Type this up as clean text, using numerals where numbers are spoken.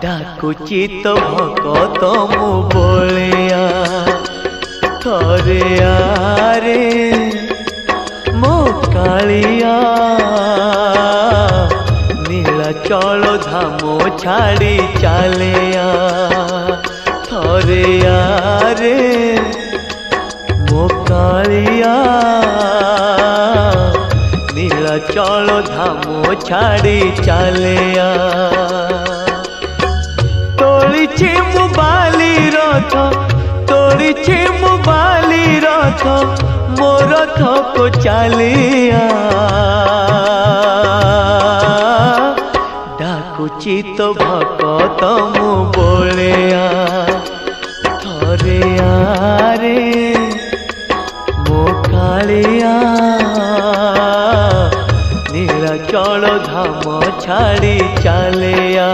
डाकुची तो भकत मु बोलिया थरे आरे मो कालिया नीलाचल धाम छाड़ी चालिया थरे आरे मो कालिया नीलाचल धाम छाड़ी चालिया तोड़ीछे मु बाली रथ तोड़ीछे मु बाली रथ मो रथ को चालिया डाकुची तो भकत मु बोलिया थरे आरे मो कालिया नीलाचल धाम छाड़ी चालिया।